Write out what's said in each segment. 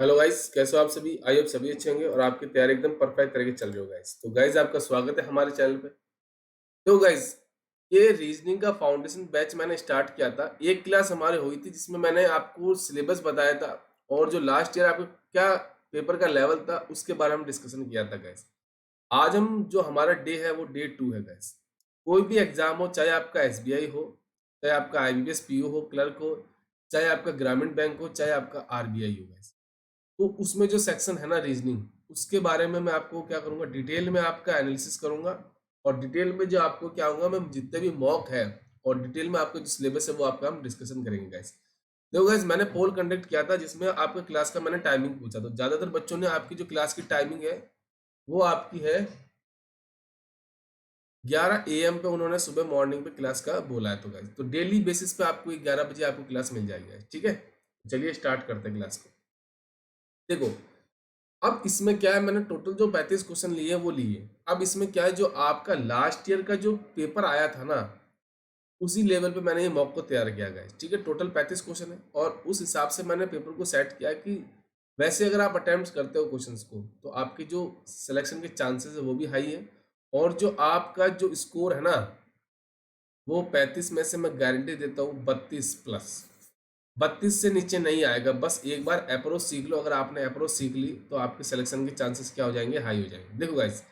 Hello guys, कैसे हो आप सभी? आई होप सभी अच्छे होंगे और आपकी तैयारी एकदम परफेक्ट तरीके से चल रही हो गाइस। तो गाइस, आपका स्वागत है हमारे चैनल पे। तो गाइस, ये रीजनिंग का फाउंडेशन बैच मैंने स्टार्ट किया था। एक क्लास हमारी हुई थी जिसमें मैंने आपको सिलेबस बताया था और जो लास्ट ईयर आपका क्या पेपर का लेवल था उसके बारे में डिस्कशन किया था गाइस। आज हम जो हमारा डे है वो डे 2 है गाइस। कोई भी एग्जाम हो, चाहे आपका एसबीआई हो, चाहे आपका आईबीपीएस पीओ हो, क्लर्क हो, चाहे आपका ग्रामीण बैंक हो, चाहे आपका आरबीआई हो गाइस, तो उसमें जो सेक्शन है ना रीजनिंग, उसके बारे में मैं आपको क्या करूंगा, डिटेल में आपका एनालिसिस करूंगा। और डिटेल में जो आपको क्या होगा, मैं जितने भी मॉक है और डिटेल में आपका जो सिलेबस है वो आपका हम डिस्कशन करेंगे गाइस। देखो गाइस, मैंने पोल कंडक्ट किया था जिसमें आपके क्लास का मैंने टाइमिंग पूछा। तो ज्यादातर बच्चों ने आपकी जो क्लास की टाइमिंग है वो आपकी है 11 एएम पे, उन्होंने सुबह मॉर्निंग पे क्लास का बोला है। तो गाइस, तो डेली बेसिस पे आपको 11 बजे आपको क्लास मिल जाएगी guys, ठीक है। चलिए स्टार्ट करते हैं क्लास को। देखो, अब इसमें क्या है, मैंने टोटल जो 35 क्वेश्चन लिए वो लिए। अब इसमें क्या है, जो आपका लास्ट ईयर का जो पेपर आया था ना, उसी लेवल पे मैंने ये मॉक को तैयार किया गया है, ठीक है। टोटल 35 क्वेश्चन है और उस हिसाब से मैंने पेपर को सेट किया कि वैसे अगर आप अटेम्प्ट करते हो क्वेश्चंस को तो आपकी जो सिलेक्शन के चांसेस है वो भी हाई है। और जो आपका जो स्कोर है ना, वो 35 में से मैं गारंटी देता हूँ 32 प्लस। 32 से नीचे नहीं आएगा। बस एक बार अप्रोच सीख लो। अगर आपने अप्रोच सीख ली तो आपके सिलेक्शन के चांसेस क्या हो जाएंगे, हाई हो जाएंगे। देखो गाइस,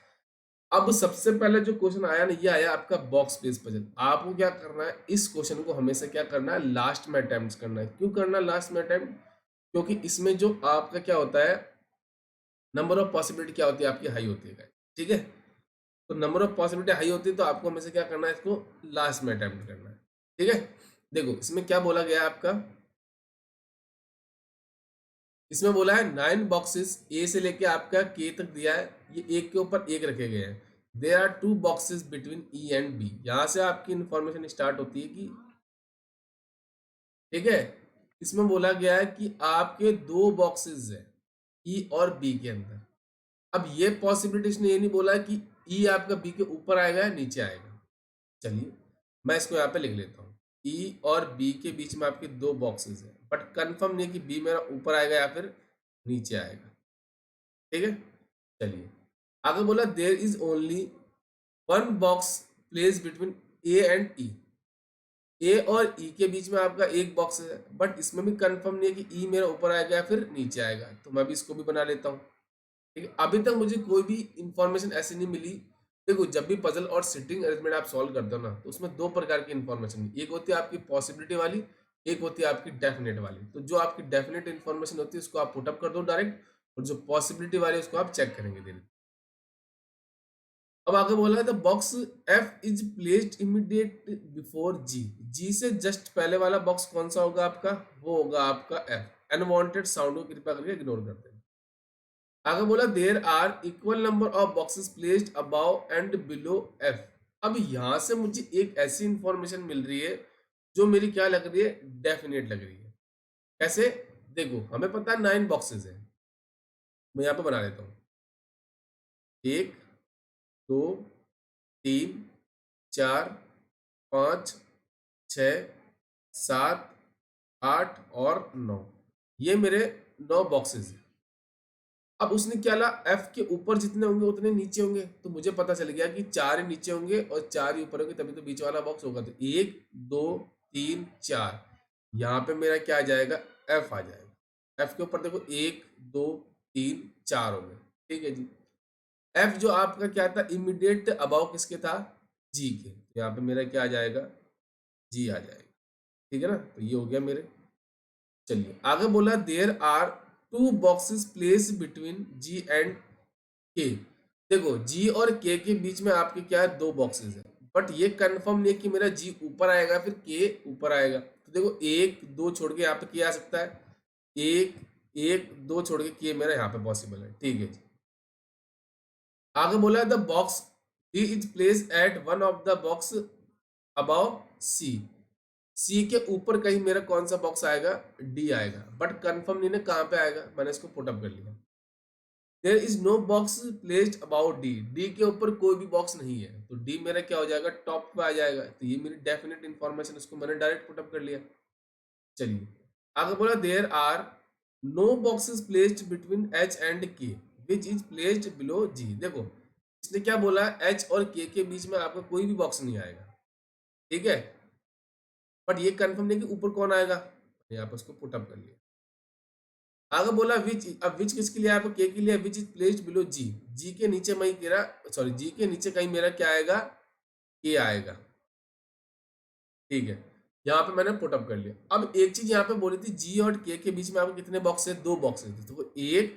अब सबसे पहले जो क्वेश्चन आया ना, ये आया आपका बॉक्स बेस पजल। आपको क्या करना है, इस क्वेश्चन को हमेशा क्या करना है, लास्ट में अटेम्प्ट करना है। क्यों करना है लास्ट में अटेम्प्ट? क्योंकि इसमें जो आपका क्या होता है, नंबर ऑफ पॉसिबिलिटी क्या होती है आपकी, हाई होती है guys, ठीक है। तो नंबर ऑफ पॉसिबिलिटी हाई होती है तो आपको हमेशा क्या करना है, इसको लास्ट में अटेम्प्ट करना है, ठीक है। देखो इसमें क्या बोला गया है आपका, इसमें बोला है 9 बॉक्सेस ए से लेके आपका के तक दिया है। ये एक के ऊपर एक रखे गए हैं। There are 2 boxes between E and B. यहां से आपकी इंफॉर्मेशन स्टार्ट होती है कि, ठीक है, इसमें बोला गया है कि आपके 2 बॉक्सेस है ई और बी के अंदर। अब ये पॉसिबिलिटी इसने ये नहीं बोला है कि ई आपका बी के ऊपर आएगा या नीचे आएगा। चलिए मैं इसको यहाँ पे लिख लेता हूँ। ई और बी के बीच में आपके 2 बॉक्सेस है, बट कंफर्म नहीं है कि बी मेरा ऊपर आएगा या फिर नीचे आएगा, ठीक है। चलिए आगे बोला, there is only 1 box place between A and E. A और ई के बीच में आपका एक बॉक्स है, बट इसमें भी कंफर्म नहीं है कि ई मेरा ऊपर आएगा या फिर नीचे आएगा। तो मैं भी इसको भी बना लेता हूँ, ठीक है। अभी तक मुझे कोई भी इंफॉर्मेशन ऐसी नहीं मिली। देखो, जब भी पजल और सिटिंग अरेंजमेंट आप सॉल्व करते हो ना, तो उसमें 2 प्रकार की इंफॉर्मेशन, एक होती है आपकी पॉसिबिलिटी वाली, एक होती है आपकी डेफिनेट वाली। तो जो आपकी डेफिनेट इंफॉर्मेशन होती है उसको आप पुटअप कर दो डायरेक्ट, और जो पॉसिबिलिटी वाली है उसको आप चेक करेंगे धीरे। अब आगे बोला है, the box F is placed immediate before G. G से जस्ट पहले वाला बॉक्स कौन सा होगा आपका, वो होगा आपका एफ। अनवांटेड साउंड को कृपया करके इग्नोर कर दें। आगे बोला, there are equal number of boxes placed above and below F. अब यहां से मुझे एक ऐसी इंफॉर्मेशन मिल रही है जो मेरी क्या लग रही है, डेफिनेट लग रही है। कैसे? देखो, हमें पता है 9 बॉक्सेस है। मैं यहाँ पे बना लेता हूँ, 1, 2, 3, 4, 5, 6, 7, 8 और 9। ये मेरे 9 बॉक्सेस हैं। अब उसने क्या ला, एफ के ऊपर जितने होंगे उतने नीचे होंगे। तो मुझे पता चल गया कि 4 ही नीचे होंगे और 4 ही ऊपर होंगे, तभी तो बीच वाला बॉक्स होगा। तो 1, 2, 3, 4, यहाँ पे मेरा क्या आ जाएगा, एफ आ जाएगा। एफ के ऊपर देखो 1, 2, 3, 4 हो गए, ठीक है जी। एफ जो आपका क्या था, इमीडिएट अबाउ किसके था, जी के। तो यहाँ पे मेरा क्या आ जाएगा, जी आ जाएगा, ठीक है ना। तो ये हो गया मेरे। चलिए आगे बोला, there are 2 boxes place between G and K. देखो, जी और के बीच में आपके क्या है, 2 बॉक्सेस है, बट ये कंफर्म नहीं है कि मेरा जी ऊपर आएगा फिर के ऊपर आएगा। तो देखो, 1, 2 छोड़ के यहाँ पे के आ सकता है। 1, 1, 2 छोड़ के के मेरा यहाँ पे पॉसिबल है, ठीक है जी। आगे बोला, the box D is place at one of the box above C. C के ऊपर कहीं मेरा कौन सा बॉक्स आएगा, डी आएगा, बट कंफर्म नहीं ना कहाँ पे आएगा। मैंने इसको पुटअप कर लिया। There is no box placed about D. D के ऊपर कोई भी बॉक्स नहीं है, तो डी मेरा क्या हो जाएगा, टॉप पे आ जाएगा। तो ये मेरी डेफिनेट इंफॉर्मेशन, इसको मैंने डायरेक्ट पुटअप कर लिया। चलिए आगे बोला, there are no box is placed between H and K which is placed below G. देखो इसने क्या बोला, एच और के बीच में आपका कोई भी बॉक्स नहीं आएगा, ठीक है, बट ये कंफर्म नहीं कि ऊपर कौन आएगा, यहाँ पर उसको पुट अप कर लिया। आगे बोला विच, अब विच किसके लिए, आपको के लिए, विच is placed below ji, G के नीचे मैं मेरा, सॉरी जी के नीचे कहीं मेरा क्या आएगा, के आएगा, ठीक है, यहाँ पे मैंने पुट अप कर लिया। अब एक चीज यहाँ पे बोली थी, जी और के बीच में आपको कितने बॉक्स है, 2 बॉक्स है, तो 1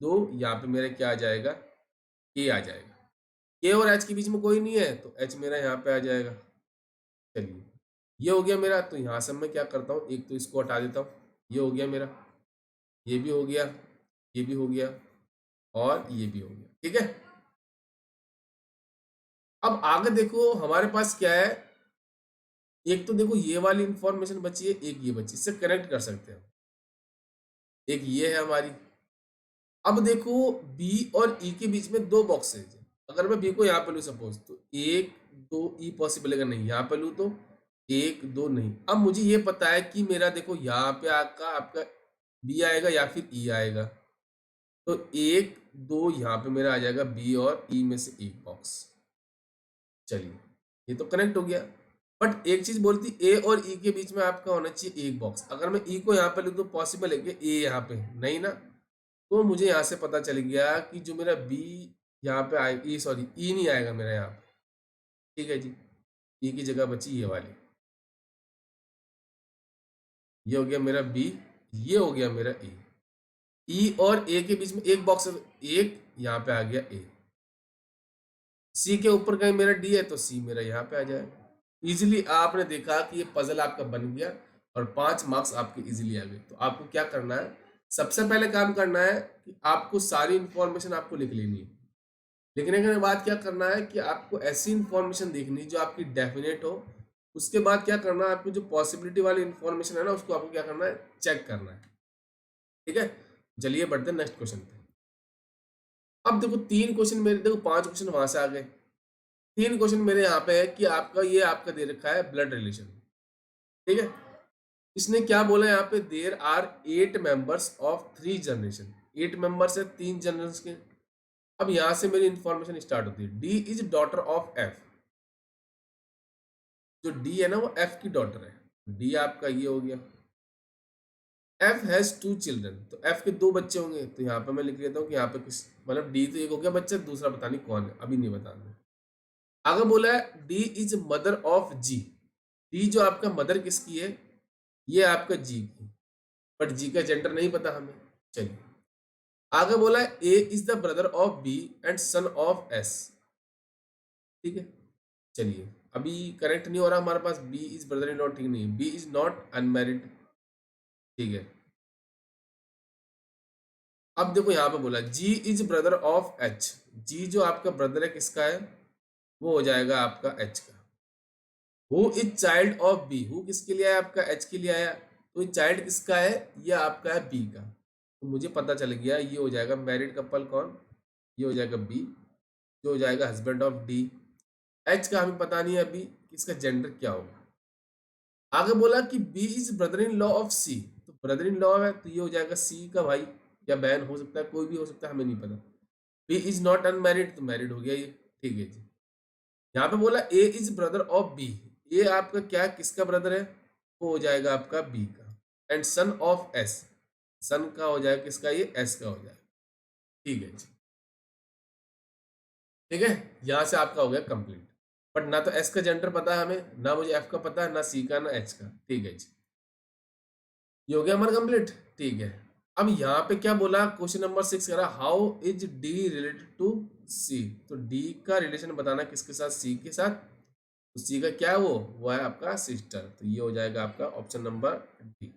2, यहाँ पे मेरा क्या आ जाएगा, के आ जाएगा। के और एच के बीच में कोई नहीं है तो एच मेरा यहाँ पे आ जाएगा। चलिए ये हो गया मेरा, तो यहाँ से मैं क्या करता हूँ, एक तो इसको हटा देता हूँ, ये हो गया मेरा, ये भी हो गया, ये भी हो गया, और ये भी हो गया, ठीक है। अब आगे देखो हमारे पास क्या है, एक तो देखो ये वाली इंफॉर्मेशन बची है, एक ये बची, इससे कनेक्ट कर सकते हैं, एक ये है हमारी। अब देखो बी और ई के बीच में 2 बॉक्सेज है, अगर मैं बी को यहाँ पे लूँ सपोज, तो 1 2 ई पॉसिबल है, नहीं यहाँ पे लूँ तो 1 2 नहीं। अब मुझे ये पता है कि मेरा देखो यहाँ पे आपका बी आएगा या फिर ई आएगा, तो 1 2 यहाँ पे मेरा आ जाएगा बी और ई में से एक बॉक्स। चलिए ये तो कनेक्ट हो गया, बट एक चीज बोलती, ए और ई के बीच में आपका होना चाहिए एक बॉक्स। अगर मैं ई को यहाँ पे लिख दूँ, पॉसिबल है कि ए यहाँ पे नहीं ना, तो मुझे यहाँ से पता चल गया कि जो मेरा बी यहाँ पे आए, ई सॉरी ई नहीं आएगा मेरा यहाँ पे, ठीक है जी, ई की जगह बची ये वाली, ये हो गया मेरा बी, ये हो गया मेरा ए। ई और ए के बीच में एक बॉक्स है, एक यहाँ पे आ गया ए, सी के ऊपर कहीं मेरा डी है तो सी मेरा यहाँ पे आ जाएगा। इजीली आपने देखा कि ये पजल आपका बन गया और 5 मार्क्स आपके इजीली आ गए। तो आपको क्या करना है, सबसे पहले काम करना है कि आपको सारी इंफॉर्मेशन आपको लिख लेनी है। लिखने के बाद क्या करना है कि आपको ऐसी इंफॉर्मेशन देखनी जो आपकी डेफिनेट हो। उसके बाद क्या करना है, आपकी जो पॉसिबिलिटी वाली इंफॉर्मेशन है ना, उसको आपको क्या करना है, चेक करना है, ठीक है। चलिए बढ़ते हैं नेक्स्ट क्वेश्चन पे। अब देखो 3 क्वेश्चन मेरे, देखो 5 क्वेश्चन वहां से आ गए, 3 क्वेश्चन मेरे यहाँ पे है कि आपका ये आपका दे रखा है ब्लड रिलेशन, ठीक है। इसने क्या बोला यहाँ पे, there are 8 members of 3 generation, 8 members है 3 जनरेशन के। अब यहां से मेरी इंफॉर्मेशन स्टार्ट होती है, D is daughter of F, जो डी है ना वो एफ की डॉटर है, डी आपका ये हो गया। एफ हैज 2 चिल्ड्रन, तो एफ के 2 बच्चे होंगे, तो यहाँ पे मैं लिख लेता हूँ कि यहाँ पे किस, मतलब डी तो एक हो गया बच्चा, दूसरा पता नहीं कौन है, अभी नहीं बताना। आगे बोला है D is mother of G, D जो आपका मदर किसकी है, ये आपका जी की, बट जी का जेंडर नहीं पता हमें। चलिए आगे बोला है A is the brother of B and son of S, ठीक है। चलिए अभी करेक्ट नहीं हो रहा हमारे पास, B is brother in law, ठीक नहीं, बी इज नॉट अनमैरिड, ठीक है। अब देखो यहाँ पे बोला जी इज ब्रदर ऑफ एच, जी जो आपका ब्रदर है किसका है, वो हो जाएगा आपका एच का। Who is child of B, who किसके लिए आया, आपका एच के लिए आया, तो चाइल्ड किसका है, ये आपका है बी का। तो मुझे पता चल गया ये हो जाएगा मैरिड कपल कौन, ये हो जाएगा बी, जो हो जाएगा हस्बैंड ऑफ डी। एच का हमें पता नहीं है अभी कि इसका जेंडर क्या होगा। आगे बोला कि B is brother in law of C, तो ब्रदर इन लॉ है तो ये हो जाएगा सी का भाई या बहन, हो सकता है कोई भी हो सकता है, हमें नहीं पता। बी इज नॉट अनमैरिड, तो मैरिड हो गया ये, ठीक है जी। यहाँ पे बोला ए इज ब्रदर ऑफ बी, ये आपका क्या किसका ब्रदर है, वो हो जाएगा आपका बी का। एंड सन ऑफ एस, सन का हो जाएगा किसका, ये एस का हो जाएगा, ठीक है जी, ठीक है। यहाँ से आपका हो गया कंप्लीट, बट ना तो एस का जेंडर पता है हमें, ना मुझे एफ का पता है, ना सी का, ना एच का, ठीक है जी, ये हो गया हमारा कंप्लीट, ठीक है। अब यहाँ पे क्या बोला, क्वेश्चन नंबर 6 कह रहा how is D related to C, तो डी का रिलेशन बताना किसके साथ, सी के साथ, तो सी का क्या है, वो है आपका सिस्टर, तो ये हो जाएगा आपका ऑप्शन नंबर डी,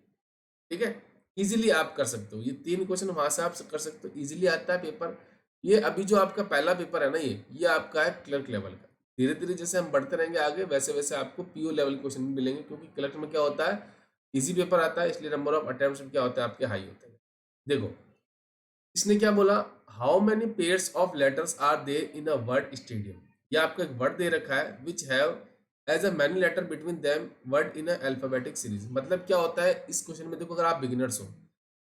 ठीक है। इजीली आप कर सकते हो, ये 3 क्वेश्चन वहां से आप कर सकते हो, इजीली आता है पेपर। ये अभी जो आपका पहला पेपर है ना, ये आपका है क्लर्क लेवल का। धीरे धीरे जैसे हम बढ़ते रहेंगे आगे, वैसे वैसे आपको पीओ लेवल क्वेश्चन भी मिलेंगे, क्योंकि क्लर्क में क्या होता है, इजी पेपर आता है, इसलिए नंबर ऑफ अटेम्प्ट क्या होता है आपके हाई होते हैं। देखो इसने क्या बोला, how many pairs of letters are there in a word stadium, ये आपका एक वर्ड दे रखा है which have as a many letter between them word in a alphabetic series. मतलब क्या होता है इस क्वेश्चन में, देखो अगर आप बिगिनर्स हो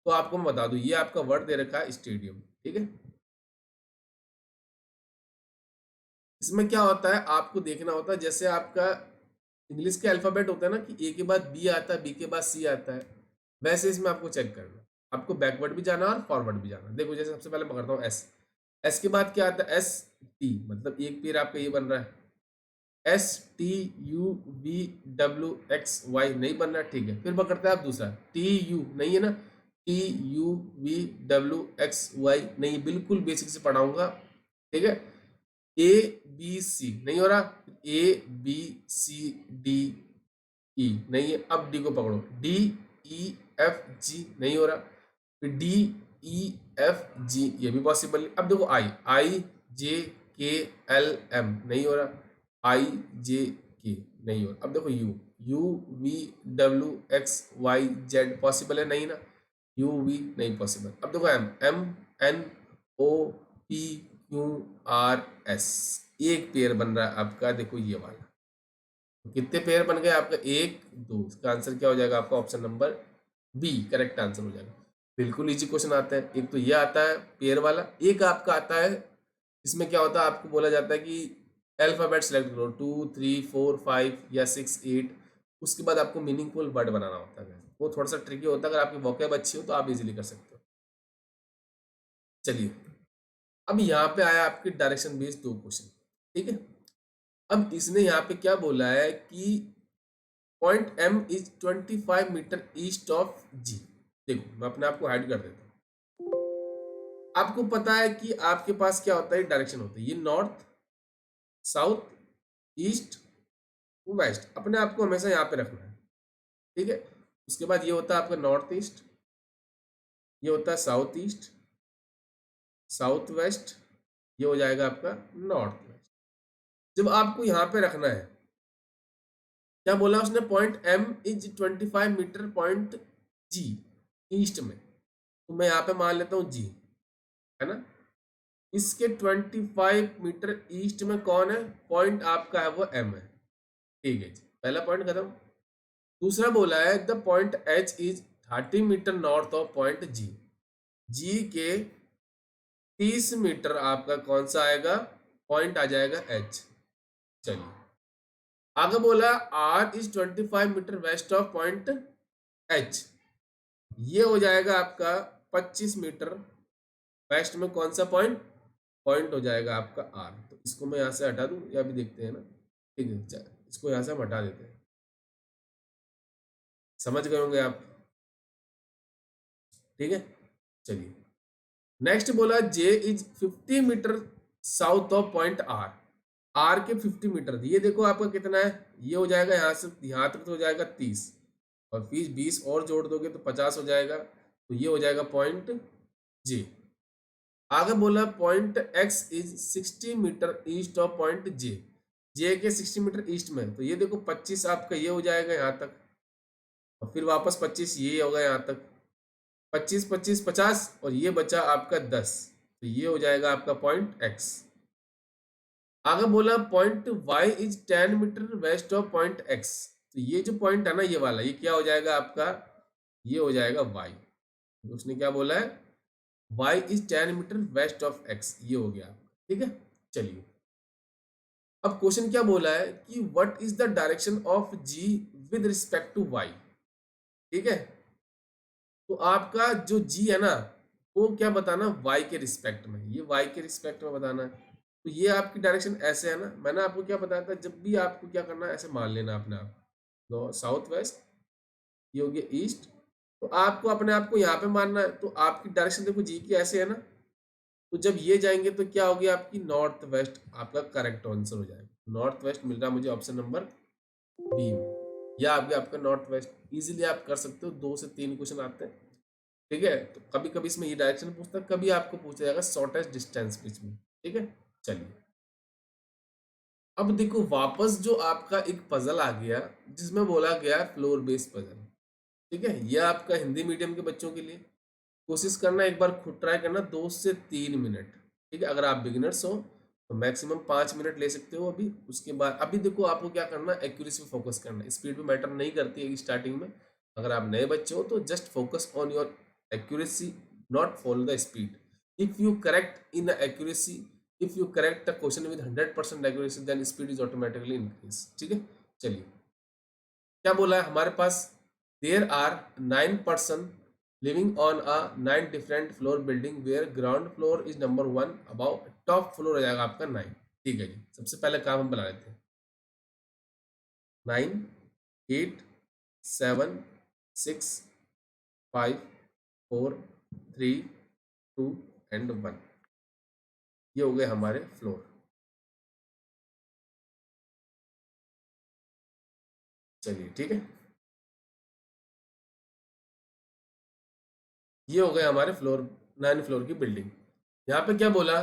तो आपको मैं बता दूं, ये आपका वर्ड दे रखा है स्टेडियम, ठीक है। इसमें क्या होता है, आपको देखना होता है, जैसे आपका इंग्लिश के अल्फाबेट होता है ना कि ए के बाद बी आता है, बी के बाद सी आता है, वैसे इसमें आपको चेक करना, आपको बैकवर्ड भी जाना और फॉरवर्ड भी जाना। देखो जैसे सबसे पहले मैं करता हूँ एस, एस के बाद क्या आता है, एस टी, मतलब एक पेड़ आपका ये बन रहा है, S T U V W X Y नहीं बन रहा, ठीक है। फिर पकड़ते हैं आप दूसरा, टी यू नहीं है ना, T U V W X Y नहीं, बिल्कुल बेसिक से पढ़ाऊंगा, ठीक है। ए बी सी नहीं हो रहा, A B C D E नहीं है, अब डी को पकड़ो, डी ई एफ जी नहीं हो रहा, फिर डी ई एफ जी ये भी पॉसिबल नहीं। अब देखो आई, आई जे के एल एम नहीं हो रहा, आई जे के नहीं हो रहा। अब देखो U, U V W X Y Z possible है नहीं ना, यू वी नहीं पॉसिबल। अब देखो M, M N O P Q R S, एक पेयर बन रहा है आपका, देखो ये वाला। कितने पेयर बन गए आपका, एक दो, इसका आंसर क्या हो जाएगा आपका, option number B correct answer हो जाएगा। बिल्कुल इजी क्वेश्चन आता है। एक तो ये आता है पेयर वाला, एक आपका आता है इसमें क्या होता है, आपको बोला जाता है कि अल्फाबेट सेलेक्ट करो 2 3 4 5 या 6 8, उसके बाद आपको मीनिंगफुल वर्ड बनाना होता है। वो थोड़ा सा ट्रिकी होता है, अगर आपकी वोकैब अच्छी हो तो आप इजीली कर सकते हो। चलिए अब यहाँ पे आया आपके डायरेक्शन बेस्ड दो क्वेश्चन, ठीक है। अब इसने यहाँ पे क्या बोला है कि point M is 25 metre east of G. देखो मैं अपने आप को हाइड कर देता हूँ। आपको पता है कि आपके पास क्या होता है, डायरेक्शन होता है, ये नॉर्थ साउथ ईस्ट वेस्ट, अपने आप को हमेशा यहाँ पे रखना है, ठीक है। उसके बाद ये होता है आपका नॉर्थ ईस्ट, ये होता है साउथ ईस्ट, साउथ वेस्ट, ये हो जाएगा आपका नॉर्थ वेस्ट। जब आपको यहाँ पे रखना है, क्या बोला उसने, point M is 25 metre point G east में, तो मैं यहाँ पे मान लेता हूँ जी, है ना। इसके 25 मीटर ईस्ट में कौन है, पॉइंट आपका है वो एम है, ठीक है जी, पहला पॉइंट खत्म। दूसरा बोला है the point H is 30 metre north of point G, G के 30 मीटर आपका कौन सा आएगा, पॉइंट आ जाएगा एच। चलिए आगे बोला R is 25 metre west of point H, ये हो जाएगा आपका 25 मीटर वेस्ट में कौन सा पॉइंट, पॉइंट हो जाएगा आपका आर। तो इसको मैं यहाँ से हटा दूं या भी देखते हैं ना, ठीक है, इसको यहाँ से हम हटा देते हैं, समझ गए होंगे आप, ठीक है। चलिए नेक्स्ट बोला J is 50 metre south of point R, R के 50 मीटर, ये देखो आपका कितना है, ये हो जाएगा यहाँ से यहाँ तक तो हो जाएगा 30, और फिर 20 और जोड़ दोगे तो 50 हो जाएगा, तो ये हो जाएगा पॉइंट जे। आगे बोला point X is 60 metre east of point J, J के 60 मीटर ईस्ट में, तो ये देखो 25 आपका ये हो जाएगा यहाँ तक, और फिर वापस 25 ये होगा यहाँ तक, 25 25 50, और ये बचा आपका 10, तो ये हो जाएगा आपका पॉइंट एक्स। आगे बोला point Y is 10 metre west of point X, तो ये जो पॉइंट है ना ये वाला, ये क्या हो जाएगा आपका, ये हो जाएगा वाई। उसने क्या बोला है, Y is 10 metre west of X, ये हो गया, ठीक है। चलिए अब क्वेश्चन क्या बोला है कि what is the direction of G with respect to Y, ठीक है। तो आपका जो जी है ना वो क्या बताना, वाई के रिस्पेक्ट में, ये वाई के रिस्पेक्ट में बताना है। तो ये आपकी डायरेक्शन ऐसे है ना, मैंने आपको क्या बताया था, जब भी आपको क्या करना है ऐसे मान लेना अपने आप, नॉर्थ साउथ वेस्ट, ये हो गया ईस्ट, तो आपको अपने आप को यहाँ पे मानना है, तो आपकी डायरेक्शन देखो जी की ऐसे है ना, तो जब ये जाएंगे तो क्या होगी आपकी नॉर्थ वेस्ट, आपका करेक्ट आंसर हो जाएगा, नॉर्थ वेस्ट मिल रहा है मुझे ऑप्शन नंबर बी में, या आपका नॉर्थ वेस्ट। इजीली आप कर सकते हो, 2 से 3 क्वेश्चन आते हैं, ठीक है। तो कभी कभी इसमें ये डायरेक्शन पूछता है, कभी आपको पूछा जाएगा शॉर्टेस्ट डिस्टेंस बीच में, ठीक है। चलिए अब देखो वापस जो आपका एक पजल आ गया जिसमें बोला गया फ्लोर बेस्ड पजल, ठीक है। यह आपका हिंदी मीडियम के बच्चों के लिए, कोशिश करना एक बार खुद ट्राई करना 2 से 3 मिनट, ठीक है। अगर आप बिगिनर्स हो तो मैक्सिमम 5 मिनट ले सकते हो अभी, उसके बाद अभी देखो आपको क्या करना है, एक्यूरेसी पे फोकस करना है, स्पीड पे मैटर नहीं करती है स्टार्टिंग में। अगर आप नए बच्चे हो तो just focus on your accuracy, not follow the speed. If you correct in the accuracy, if you correct the question with 100% accuracy, then speed is automatically increase. ठीक है, चलिए क्या बोला है हमारे पास, there are 9 person living on a 9 different floor building where ground floor is number 1 above, top floor हो जाएगा आपका 9। ठीक है जी, सबसे पहले काम हम बना लेते हैं। 9, 8, 7, 6, 5, 4, 3, 2 एंड 1। ये हो गए हमारे फ्लोर। चलिए ठीक है, ये हो गए हमारे फ्लोर, 9 फ्लोर की बिल्डिंग। यहाँ पे क्या बोला,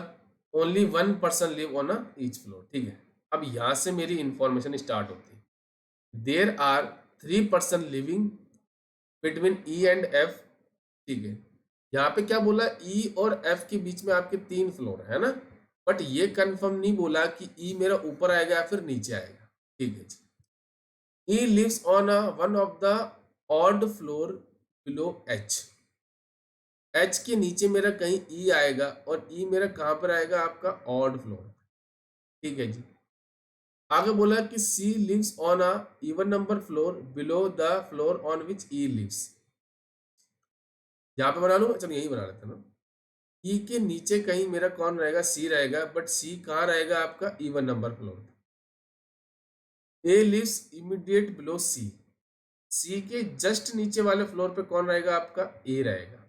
only 1 person live on a each floor. ठीक है, अब यहाँ से मेरी इंफॉर्मेशन स्टार्ट होती है। There are 3 person living between E and F. ठीक है, यहाँ पे क्या बोला, ई और एफ के बीच में आपके 3 फ्लोर है ना, बट ये कंफर्म नहीं बोला कि ई मेरा ऊपर आएगा या फिर नीचे आएगा। ठीक है जी, E lives on a one of the odd floor below H. H के नीचे मेरा कहीं ई आएगा और ई मेरा कहाँ पर आएगा, आपका ऑड फ्लोर। ठीक है जी, आगे बोला कि C lives on a even number floor below the floor on which E lives. यहाँ पे बना लूँ, चलो यही बना लेते हैं ना। ई के नीचे कहीं मेरा कौन रहेगा, सी रहेगा, बट सी कहाँ रहेगा आपका, इवन नंबर फ्लोर। ए लिव्स इमीडिएट बिलो सी, सी के जस्ट नीचे वाले फ्लोर पे कौन रहेगा, आपका ए रहेगा।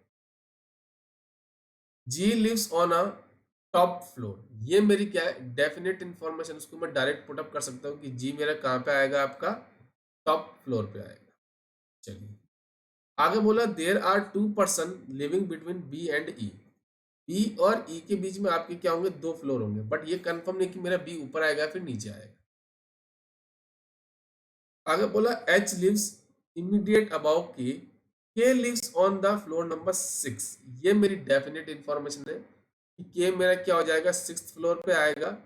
G lives on a top floor, ये मेरी क्या है, डेफिनेट इंफॉर्मेशन, उसको मैं डायरेक्ट पुटअप कर सकता हूँ कि जी मेरा कहाँ पे आएगा, आपका टॉप फ्लोर पे आएगा। चलिए आगे बोला, there are 2 person living between B and E. B और ई के बीच में आपके क्या होंगे, 2 फ्लोर होंगे, बट ये कंफर्म नहीं कि मेरा बी ऊपर आएगा फिर नीचे आएगा। आगे बोला, H lives immediate above K lives on the floor number 6। ये मेरी डेफिनेट इंफॉर्मेशन है कि के मेरा क्या हो जाएगा, 6th फ्लोर पे आएगा।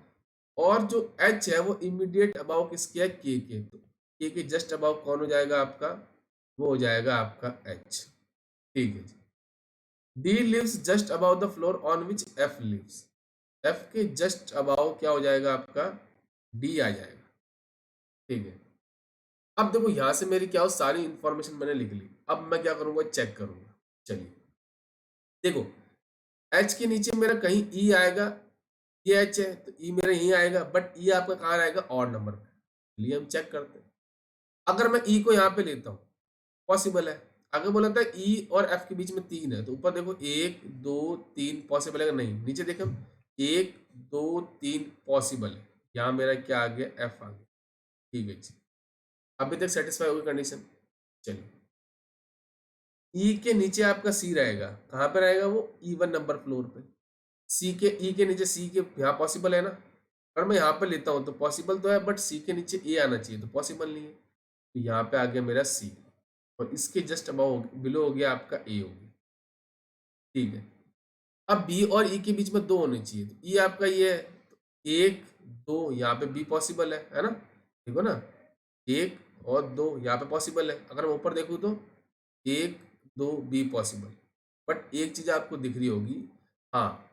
और जो एच है वो इमीडिएट अबाउ किसके है, के, तो के जस्ट अबाउ कौन हो जाएगा आपका, वो हो जाएगा आपका एच। ठीक है जी, D lives just above the floor on which F lives. F के जस्ट अबाउ क्या हो जाएगा आपका, डी आ जाएगा। ठीक है, अब देखो यहां से मेरी क्या हो, सारी इंफॉर्मेशन मैंने लिख ली। अब मैं क्या करूंगा, चेक करूंगा। चलिए देखो, एच के नीचे मेरा कहीं ई आएगा, ये एच है तो ई मेरा यहीं आएगा, बट ई आपका कहाँ आएगा, और नंबर पे। चलिए हम चेक करते हैं। अगर मैं ई को यहाँ पे लेता हूँ, पॉसिबल है। आगे बोला था ई और एफ के बीच में 3 है, तो ऊपर देखो 1 2 3 पॉसिबल है, नहीं नीचे देखो 1 2 3 पॉसिबल है। यहाँ मेरा क्या आ गया, एफ आ गया। ठीक है जी, अभी तक सेटिस्फाई होगी कंडीशन। चलिए ई के नीचे आपका सी रहेगा, कहाँ पे रहेगा वो, इवन नंबर फ्लोर पे। सी के ई के नीचे सी के, यहाँ पॉसिबल है ना, अगर मैं यहाँ पे लेता हूँ तो पॉसिबल तो है, बट सी के नीचे ए आना चाहिए, तो पॉसिबल नहीं है। तो यहाँ पे आ गया मेरा सी, और इसके जस्ट अबाउ बिलो हो गया आपका ए हो गया। ठीक है, अब बी और ई के बीच में 2 होने चाहिए, तो ई आपका ये है, 1 2 यहाँ पे बी पॉसिबल है ना, देखो ना, 1 और 2 यहाँ पे पॉसिबल है। अगर मैं ऊपर देखूँ तो 1 2 बी पॉसिबल, बट एक चीज आपको दिख रही होगी, हाँ,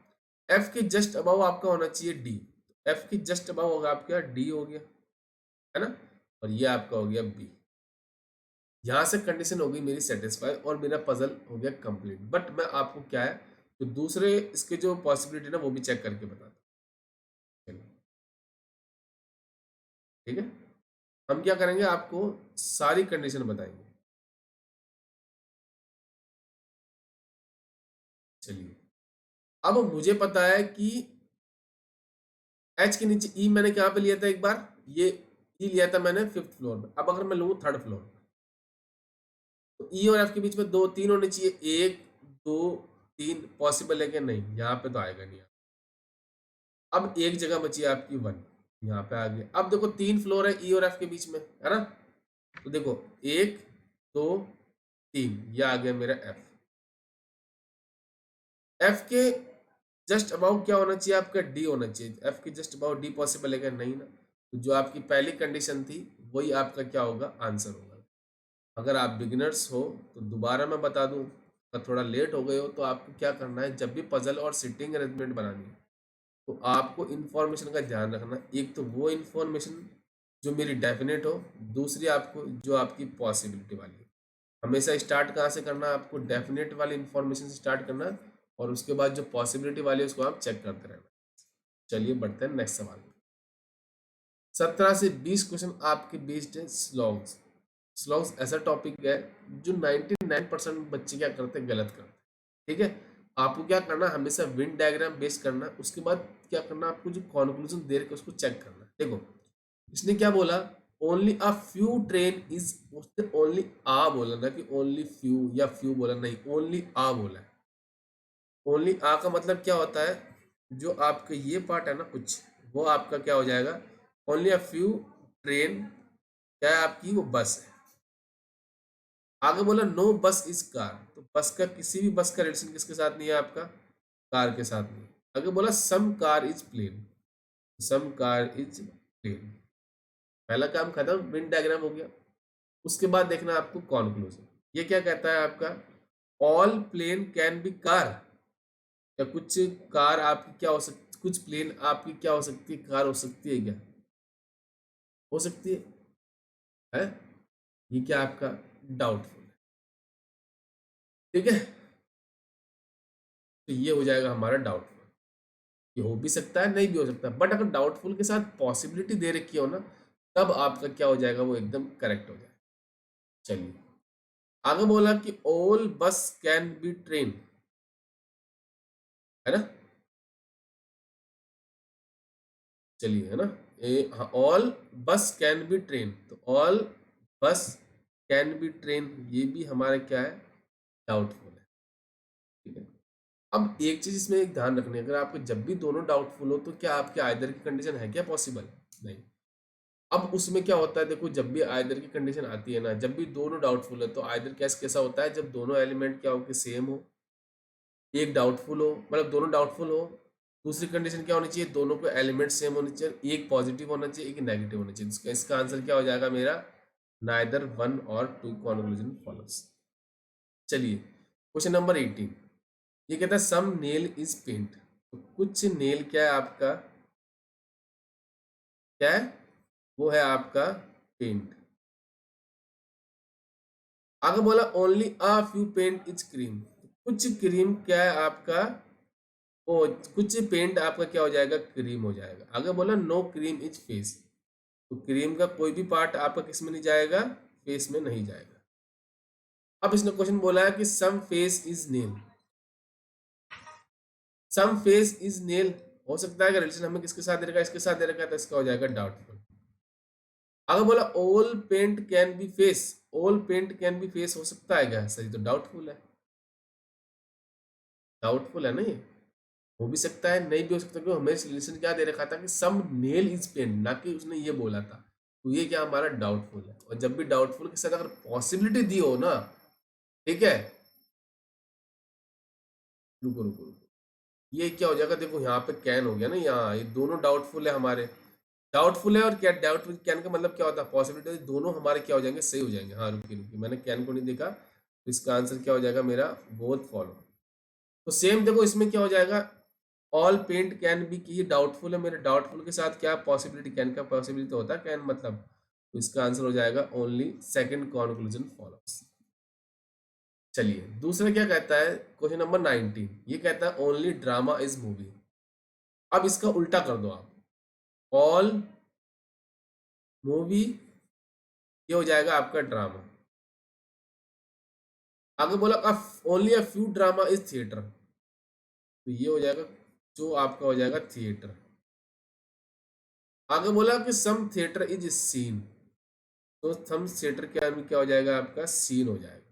एफ के जस्ट अबाउ आपका होना चाहिए डी, एफ के जस्ट अबाउ होगा आपका डी हो गया, है ना, और ये आपका हो गया बी। यहाँ से कंडीशन हो गई मेरी सेटिस्फाई और मेरा पजल हो गया कंप्लीट। बट मैं आपको क्या है, तो दूसरे इसके जो पॉसिबिलिटी ना वो भी चेक करके बताता हूँ। ठीक है, हम क्या करेंगे, आपको सारी कंडीशन बताएंगे। चलिए अब मुझे पता है कि एच के नीचे ई मैंने कहाँ पे लिया था, एक बार ये ई लिया था मैंने 5th फ्लोर में। अब अगर मैं लूँ 3rd फ्लोर, तो ई और एफ के बीच में 2 3 होने चाहिए, 1 2 3 पॉसिबल है कि नहीं, यहाँ पे तो आएगा नहीं। अब एक जगह बची है आपकी 1, यहाँ पे आ गया। अब देखो 3 फ्लोर है ई और एफ के बीच में, है ना, तो देखो 1 2 3, ये आ गया मेरा एफ। एफ के जस्ट अबाउ क्या होना चाहिए, आपका डी होना चाहिए। एफ के जस्ट अबाउ डी पॉसिबल है क्या, नहीं ना, तो जो आपकी पहली कंडीशन थी वही आपका क्या होगा, आंसर होगा। अगर आप बिगिनर्स हो तो दोबारा मैं बता दूं, थोड़ा लेट हो गए हो तो आपको क्या करना है, जब भी पजल और सिटिंग अरेंजमेंट बनानी है तो आपको इन्फॉर्मेशन का ध्यान रखना। एक तो वो इन्फॉर्मेशन जो मेरी डेफिनेट हो, दूसरी आपको जो आपकी पॉसिबिलिटी वाली है। हमेशा स्टार्ट कहाँ से करना है, आपको डेफिनेट वाली इन्फॉर्मेशन से स्टार्ट करना है और उसके बाद जो पॉसिबिलिटी वाली है उसको आप चेक करते रहना। चलिए बढ़ते हैं नेक्स्ट सवाल में। 17 से 20 क्वेश्चन आपके बेस्ड है स्लॉग्स। स्लॉग्स ऐसा टॉपिक है जो 99% बच्चे क्या करते हैं, गलत करते हैं। ठीक है, आपको क्या करना है, हमेशा विन डायग्राम बेस करना है। उसके बाद क्या करना है, आपको जो कॉन्क्लूजन दे रखे उसको चेक करना है। देखो इसने क्या बोला, only a few train is, उसने ओनली आ बोला ना कि ओनली फ्यू या फ्यू बोला, नहीं ओनली आ बोला है। ओनली आ का मतलब क्या होता है, जो आपका ये पार्ट है ना कुछ, वो आपका क्या हो जाएगा, ओनली अ फ्यू ट्रेन क्या है आपकी, वो बस है। आगे बोला नो बस इज कार, तो बस का किसी भी बस का रिलेशन किसके साथ नहीं है, आपका कार के साथ नहीं। आगे बोला some car is plane, some car is plane, पहला काम खत्म, विन डायग्राम हो गया। उसके बाद देखना आपको कॉन्क्लूजन, ये क्या कहता है आपका, all plane can be car, या कुछ कार आपकी क्या हो सकती, कुछ प्लेन आपकी क्या हो सकती है, कार हो सकती है क्या, हो सकती है? ये क्या आपका डाउटफुल है। ठीक है, तो ये हो जाएगा हमारा डाउटफुल। ये हो भी सकता है, नहीं भी हो सकता, बट अगर डाउटफुल के साथ पॉसिबिलिटी दे रखी हो ना, तब आपका क्या हो जाएगा, वो एकदम करेक्ट हो जाएगा। चलिए आगे बोला कि ऑल बस कैन बी ट्रेन, है ना, चलिए है ना, ऑल बस कैन बी ट्रेन, तो ऑल बस कैन बी ट्रेन ये भी हमारा क्या है, डाउटफुल है। ठीक है, अब एक चीज इसमें एक ध्यान रखनी है, अगर आपके जब भी दोनों डाउटफुल हो तो क्या आपके आइदर की कंडीशन है क्या पॉसिबल, नहीं। अब उसमें क्या होता है, देखो जब भी आइदर की कंडीशन आती है ना, जब भी दोनों डाउटफुल है तो आइदर केस कैसा होता है, जब दोनों एलिमेंट क्या हो कि सेम हो, एक डाउटफुल हो, मतलब दोनों डाउटफुल हो। दूसरी कंडीशन क्या होनी चाहिए, दोनों को एलिमेंट सेम होने चाहिए, एक पॉजिटिव होना चाहिए एक नेगेटिव होना चाहिए। इसका आंसर क्या हो जाएगा मेरा, नाइदर वन और टू कॉन्क्लूजन फॉलोस। चलिए क्वेश्चन नंबर 18, ये कहता है सम नेल इज पेंट, तो कुछ नेल क्या है आपका, क्या है, वो है आपका पेंट। आगे बोला only a few paint is cream, कुछ क्रीम क्या है आपका, ओ कुछ पेंट आपका क्या हो जाएगा, क्रीम हो जाएगा। आगे बोला नो क्रीम इज फेस, तो क्रीम का कोई भी पार्ट आपका किस में नहीं जाएगा, फेस में नहीं जाएगा। अब इसने क्वेश्चन बोला है कि some face is nail, some face is nail हो सकता है, अगर रिलेशन हमें किसके साथ दे रखा है, इसके साथ दे रखा है, तो इसका हो जाएगा डाउटफुल। अगर बोला all paint can be face, all paint can be face हो सकता है क्या, सही तो डाउटफुल है, डाउटफुल है ना ये, हो भी सकता है नहीं भी हो सकता, क्योंकि हमें रिलेशन क्या दे रखा था कि सम नेल इज पेंट, ना कि उसने ये बोला था। तो ये क्या हमारा डाउटफुल है, और जब भी डाउटफुल के साथ अगर पॉसिबिलिटी दी हो ना, ठीक है, रुको रुको रुको, ये क्या हो जाएगा, देखो यहाँ पे कैन हो गया ना, यहाँ ये दोनों डाउटफुल है हमारे, डाउटफुल है और क्या डाउटफुल, कैन का मतलब क्या होता है, पॉसिबिलिटी, दोनों हमारे क्या हो जाएंगे, सही हो जाएंगे। हाँ रुकी रुकी, मैंने कैन को नहीं देखा, तो इसका आंसर क्या हो जाएगा मेरा, बोथ फॉलो। तो सेम देखो इसमें क्या हो जाएगा, ऑल पेंट कैन बी, की डाउटफुल है, मेरे डाउटफुल के साथ क्या पॉसिबिलिटी, कैन का पॉसिबिलिटी तो होता है कैन मतलब, तो इसका आंसर हो जाएगा ओनली सेकंड कॉन्क्लूजन फॉलोस। चलिए दूसरा क्या कहता है, क्वेश्चन नंबर 19, ये कहता है ओनली ड्रामा इज मूवी। अब इसका उल्टा कर दो आप, ऑल मूवी ये हो जाएगा आपका ड्रामा। आगे बोला only a few drama is theatre, तो ये हो जाएगा जो आपका हो जाएगा थिएटर। आगे बोला कि सम थिएटर इज सीन, तो सम थिएटर के में क्या हो जाएगा आपका, सीन हो जाएगा।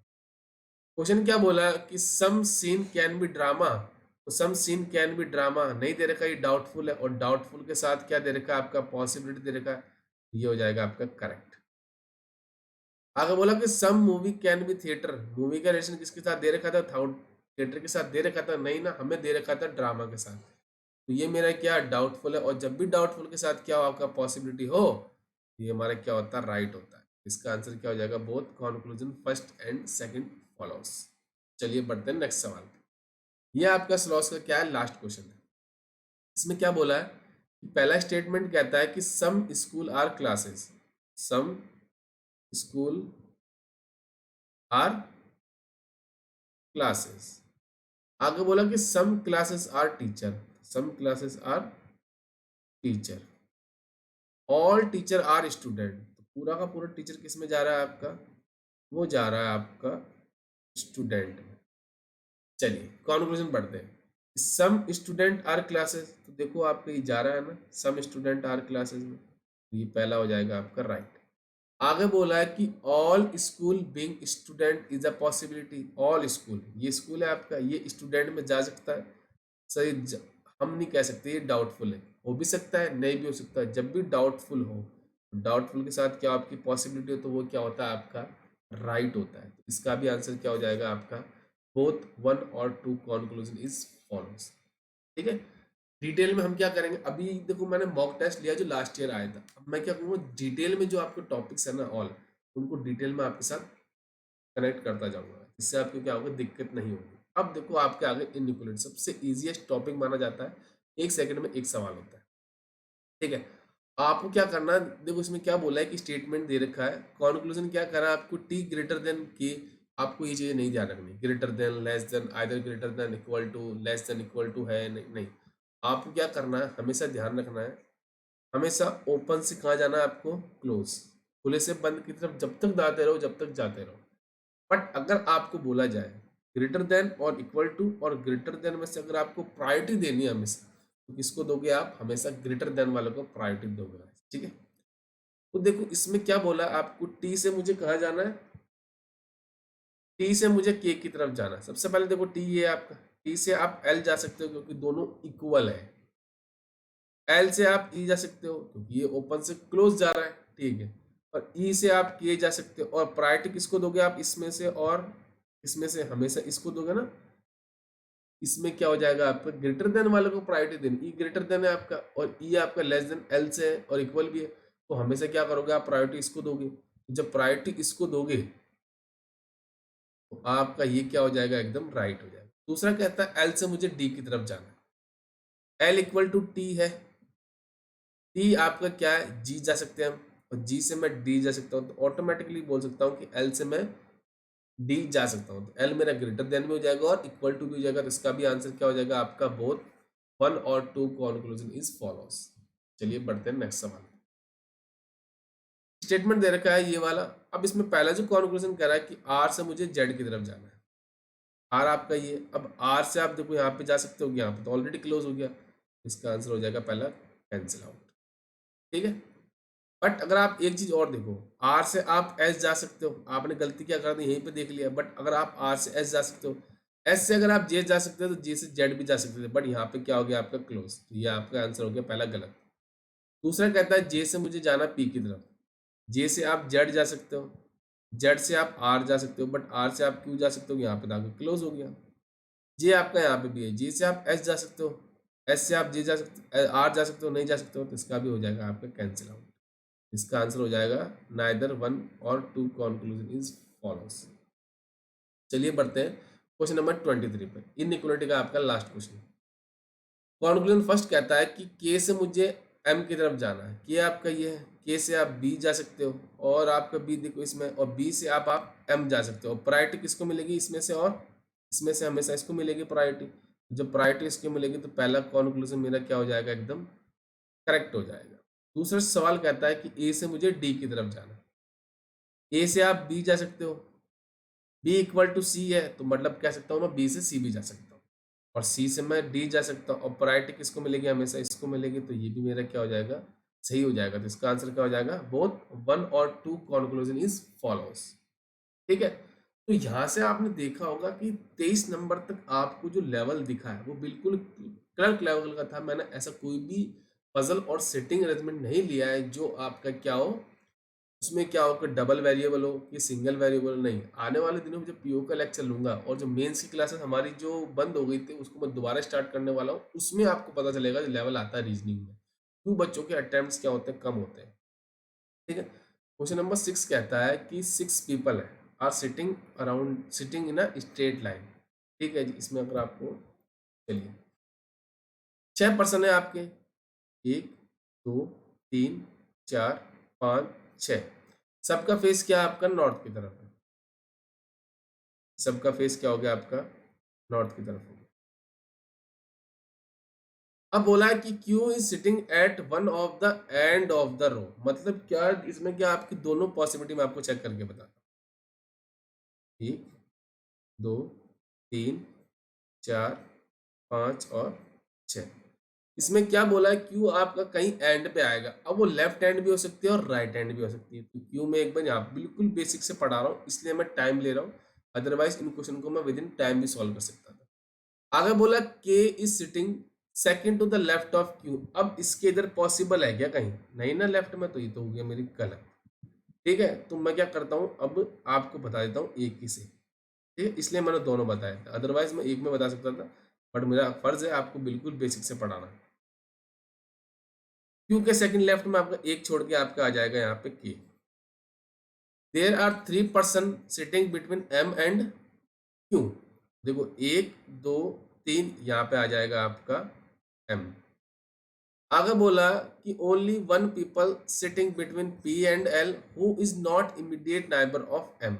क्वेश्चन क्या बोला कि सम सीन कैन बी ड्रामा, तो सम सीन कैन बी ड्रामा नहीं दे रखा, ये डाउटफुल है, और डाउटफुल के साथ क्या दे रखा है आपका, पॉसिबिलिटी दे रखा है, ये हो जाएगा आपका करेक्ट। आगे बोला कि some movie can be theatre, movie का रिलेशन किसके साथ दे रखा था, थिएटर के साथ दे रखा था, नहीं ना, हमें दे रखा था ड्रामा के साथ, तो ये मेरा क्या डाउटफुल है, और जब भी डाउटफुल के साथ क्या हो आपका पॉसिबिलिटी हो, ये हमारा क्या होता है, राइट होता है। इसका आंसर क्या हो जाएगा, both conclusion first and second follows. चलिए बढ़ते हैं नेक्स्ट सवाल पे। ये आपका स्लॉस का क्या है, लास्ट क्वेश्चन है। इसमें क्या बोला है कि पहला स्टेटमेंट कहता है कि some school are classes, some school are classes. आगे बोला कि some classes are teacher, some classes are teacher, all teacher are student. तो पूरा का पूरा टीचर किस में जा रहा है आपका, वो जा रहा है आपका स्टूडेंट में। चलिए कॉन्क्लूजन पढ़ते हैं। सम स्टूडेंट आर क्लासेस, तो देखो आपका ये जा रहा है ना, सम स्टूडेंट आर क्लासेस में, तो ये पहला हो जाएगा आपका राइट। आगे बोला है कि all school being student is a possibility, all school, ये स्कूल है आपका, ये स्टूडेंट में जा सकता है। सही हम नहीं कह सकते, ये डाउटफुल है, हो भी सकता है नहीं भी हो सकता है। जब भी डाउटफुल हो, डाउटफुल के साथ क्या आपकी पॉसिबिलिटी हो, तो वो क्या होता है आपका राइट होता है। तो इसका भी आंसर क्या हो जाएगा आपका, बोथ 1 और 2 कंक्लूजन इज फॉलोज। ठीक है, डिटेल में हम क्या करेंगे, अभी देखो मैंने मॉक टेस्ट लिया जो लास्ट ईयर आया था, अब मैं क्या करूँगा डिटेल में जो आपके टॉपिक्स है ना ऑल, उनको डिटेल में आपके साथ कनेक्ट करता जाऊंगा, इससे आपको क्या होगा दिक्कत नहीं होगी। अब देखो आपके आगे इनइक्वालिटी सबसे इजीएस्ट टॉपिक माना जाता है, 1 सेकंड में एक सवाल होता है। ठीक है, आपको क्या करना है, देखो इसमें क्या बोला है कि स्टेटमेंट दे रखा है, कॉन्क्लूजन क्या करा है आपको, टी ग्रेटर देन की, आपको ये चीजें नहीं ध्यान रखनी, greater than, less than, either greater than, equal to, less than equal to है नहीं, नहीं। आपको क्या करना है, हमेशा ध्यान रखना है, हमेशा ओपन से कहाँ जाना है आपको, क्लोज, खुले से बंद की तरफ जब तक जाते रहो, जब तक जाते रहो। बट अगर आपको बोला जाए ग्रेटर देन और इक्वल टू, और ग्रेटर देन में से अगर आपको प्रायोरिटी देनी है हमेशा, तो किसको दोगे आप, हमेशा ग्रेटर देन वालों को प्रायोरिटी दोगे। ठीक है, तो देखो इसमें क्या बोला आपको, टी से मुझे कहाँ जाना है, टी से मुझे के की तरफ जाना है। सबसे पहले देखो टी ये आपका, टी से आप एल जा सकते हो क्योंकि दोनों इक्वल है, एल से आप ई जा सकते हो क्योंकि ये ओपन से क्लोज जा रहा है। ठीक है, और ई से आप के जा सकते हो, और प्रायोरिटी किसको दोगे आप, इसमें से और इसमें से हमेशा इसको दोगे ना। इसमें क्या हो जाएगा आपका, ग्रेटर देन वाले को प्रायोरिटी देनी, ई ग्रेटर देन है आपका और ई आपका लेस देन एल से है और इक्वल भी है, तो हमेशा क्या करोगे आप, प्रायोरिटी इसको दोगे। जब प्रायोरिटी इसको दोगे तो आपका ये क्या हो जाएगा, एकदम राइट हो जाएगा। दूसरा कहता है एल से मुझे डी की तरफ जाना है, एल इक्वल टू टी है, टी आपका क्या है, जी जा सकते हैं हम, और जी से मैं डी जा सकता हूँ, तो ऑटोमेटिकली बोल सकता हूँ कि एल से मैं डी जा सकता हूँ, तो एल मेरा ग्रेटर देन भी हो जाएगा और इक्वल टू भी हो जाएगा। तो इसका भी आंसर क्या हो जाएगा आपका, बोथ 1 और 2 कंक्लूजन इज फॉलोस। चलिए बढ़ते हैं नेक्स्ट सवाल। स्टेटमेंट दे रखा है ये वाला, अब इसमें पहला जो कंक्लूजन कह रहा है कि आर से मुझे जेड की तरफ जाना है, आर आपका ये, अब आर से आप देखो यहाँ पे जा सकते हो, यहाँ पे तो ऑलरेडी क्लोज हो गया, इसका आंसर हो जाएगा पहला कैंसिल आउट। ठीक है, बट अगर आप एक चीज और देखो, आर से आप एस जा सकते हो, आपने गलती क्या कर दी यहीं पे देख लिया, बट अगर आप आर से एस जा सकते हो, एस से अगर आप जे जा सकते हो तो जे से जेड भी जा सकते थे, बट यहाँ पे क्या हो गया आपका क्लोज, तो ये आपका आंसर हो गया पहला गलत। दूसरा कहता है जे से मुझे जाना पी की तरफ, जे से आप जेड जा सकते हो, जेड से आप आर जा सकते हो, बट आर से आप क्यू जा सकते हो, यहाँ पे आगे क्लोज हो गया। जे आपका यहाँ पे भी है, जे से आप एस जा सकते हो, एस से आप जे जा सकते, आर जा सकते हो, नहीं जा सकते हो, तो इसका भी हो जाएगा आपका कैंसिल आउट। इसका आंसर हो जाएगा नाइदर 1 और 2 कंक्लूजन इज फॉलोस। चलिए बढ़ते हैं क्वेश्चन नंबर 23 पे, इनइक्वालिटी का आपका लास्ट क्वेश्चन। कंक्लूजन फर्स्ट कहता है कि के से मुझे एम की तरफ जाना है, के आपका ये है, के से आप बी जा सकते हो, और आपका बी देखो इसमें, और बी से आप एम जा सकते हो। प्रायोरिटी किसको मिलेगी इसमें से, और इसमें से हमेशा इसको मिलेगी प्रायोरिटी। जब प्रायोरिटी इसको मिलेगी तो पहला कंक्लूजन मेरा क्या हो जाएगा, एकदम करेक्ट हो जाएगा। दूसरा सवाल कहता है कि ए से मुझे डी की तरफ जाना है, ए से आप बी जा सकते हो, बी इक्वल टू सी है, तो मतलब कह सकता हूँ मैं बी से सी भी जा सकता हूँ, और सी से मैं डी जा सकता हूँ, और प्रायोरिटी किसको मिलेगी, हमेशा इसको मिलेगी, तो ये भी मेरा क्या हो जाएगा, सही हो जाएगा। तो इसका आंसर क्या हो जाएगा, बोथ 1 और 2 कंक्लूजन इज फॉलोस। ठीक है, तो यहाँ से आपने देखा होगा कि 23 नंबर तक आपको जो लेवल दिखा है वो बिल्कुल क्लर्क लेवल का था। मैंने ऐसा कोई भी पजल और सेटिंग अरेंजमेंट नहीं लिया है जो आपका क्या हो, उसमें क्या हो कि डबल वेरिएबल हो कि सिंगल वेरिएबल, नहीं। आने वाले दिनों में जब पीओ का लेक्चर लूंगा और जो मेंस की क्लासेस हमारी जो बंद हो गई थी उसको मैं दोबारा स्टार्ट करने वाला हूँ, उसमें आपको पता चलेगा जो लेवल आता है रीजनिंग में, क्यों बच्चों के अटेम्प्ट्स क्या होते हैं, कम होते हैं। ठीक है, क्वेश्चन नंबर 6 कहता है कि 6 पीपल है are sitting around sitting in a straight line. ठीक है जी, इसमें अगर आपको चलिए 6 पर्सन है आपके, 1 2 3 4 5 6, सबका फेस क्या है आपका नॉर्थ की तरफ है, सबका फेस क्या हो गया आपका नॉर्थ की तरफ हो गया। अब बोला है कि Q is sitting at one of the end of the row, मतलब क्या इसमें क्या आपकी दोनों पॉसिबिलिटी में आपको चेक करके बताता हूँ। 1 2 3 4 5 और 6, इसमें क्या बोला है क्यू आपका कहीं एंड पे आएगा। अब वो लेफ्ट हैंड भी हो सकती है और राइट हैंड भी हो सकती है। तो क्यू में एक बार यहाँ बिल्कुल बेसिक से पढ़ा रहा हूँ, इसलिए मैं टाइम ले रहा हूँ, अदरवाइज इन क्वेश्चन को मैं विद इन टाइम भी सॉल्व कर सकता था। आगे बोला K is sitting second to the left of Q. अब इसके इधर पॉसिबल है क्या कहीं, नहीं ना लेफ्ट में, तो ये तो हो गया मेरी गलत। ठीक है, तो मैं क्या करता हूँ अब आपको बता देता हूँ एक ही से, ठीक है, इसलिए मैंने दोनों बताया था, अदरवाइज मैं एक में बता सकता था, बट मेरा फर्ज है आपको बिल्कुल बेसिक से पढ़ाना। क्यू के सेकंड लेफ्ट में आपका एक छोड़ के आपका आ जाएगा यहाँ पे K. There are 3 person sitting between M and Q. देखो 1 2 3 यहाँ पे आ जाएगा आपका एम। आगे बोला कि only one people sitting between P and L who is not immediate neighbour of M.